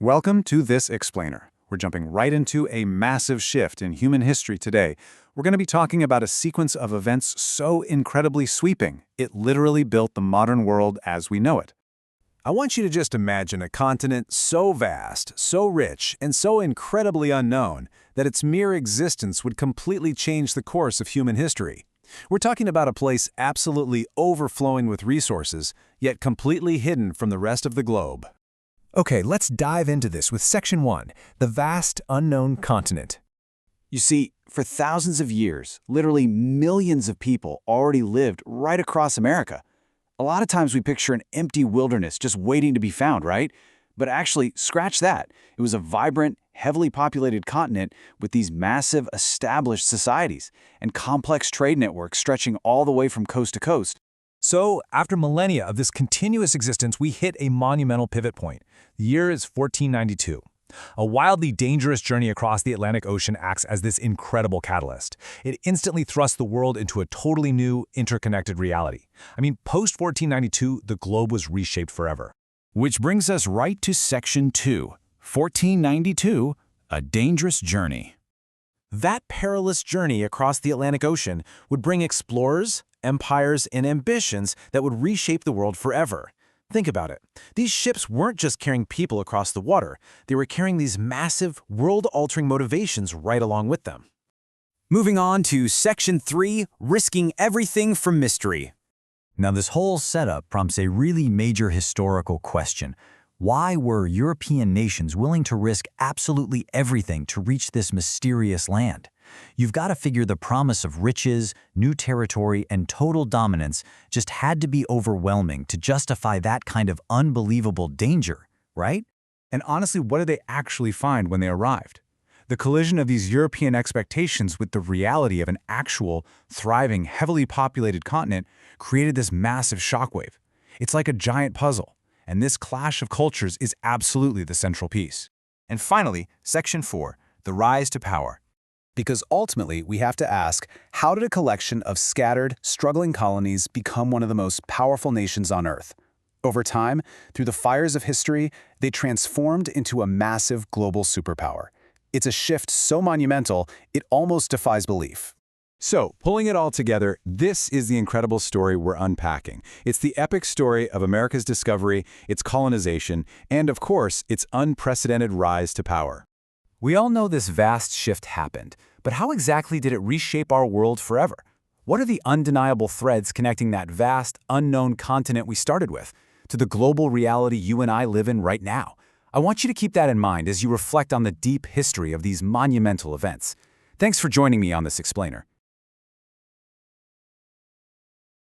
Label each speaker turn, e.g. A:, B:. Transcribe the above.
A: Welcome to this explainer. We're jumping right into a massive shift in human history today. We're going to be talking about a sequence of events so incredibly sweeping, it literally built the modern world as we know it.
B: I want you to just imagine a continent so vast, so rich, and so incredibly unknown that its mere existence would completely change the course of human history. We're talking about a place absolutely overflowing with resources, yet completely hidden from the rest of the globe. Okay, let's dive into this with Section 1, the vast unknown continent.
C: You see, for thousands of years, literally millions of people already lived right across America. A lot of times we picture an empty wilderness just waiting to be found, right? But actually, scratch that. It was a vibrant, heavily populated continent with these massive, established societies and complex trade networks stretching all the way from coast to coast.
B: So, after millennia of this continuous existence, we hit a monumental pivot point. The year is 1492. A wildly dangerous journey across the Atlantic Ocean acts as this incredible catalyst. It instantly thrusts the world into a totally new, interconnected reality. Post-1492, the globe was reshaped forever.
D: Which brings us right to Section 2, 1492, a dangerous journey.
B: That perilous journey across the Atlantic Ocean would bring explorers, empires, and ambitions that would reshape the world forever. Think about it. These ships weren't just carrying people across the water. They were carrying these massive, world-altering motivations right along with them.
D: Moving on to Section 3, risking everything for mystery. Now, this whole setup prompts a really major historical question. Why were European nations willing to risk absolutely everything to reach this mysterious land? You've got to figure the promise of riches, new territory, and total dominance just had to be overwhelming to justify that kind of unbelievable danger, right?
A: And honestly, what did they actually find when they arrived? The collision of these European expectations with the reality of an actual, thriving, heavily populated continent created this massive shockwave. It's like a giant puzzle, and this clash of cultures is absolutely the central piece.
E: And finally, Section 4, the rise to power. Because ultimately, we have to ask, how did a collection of scattered, struggling colonies become one of the most powerful nations on Earth? Over time, through the fires of history, they transformed into a massive global superpower. It's a shift so monumental, it almost defies belief.
A: So, pulling it all together, this is the incredible story we're unpacking. It's the epic story of America's discovery, its colonization, and of course, its unprecedented rise to power.
B: We all know this vast shift happened, but how exactly did it reshape our world forever? What are the undeniable threads connecting that vast, unknown continent we started with to the global reality you and I live in right now? I want you to keep that in mind as you reflect on the deep history of these monumental events. Thanks for joining me on this explainer.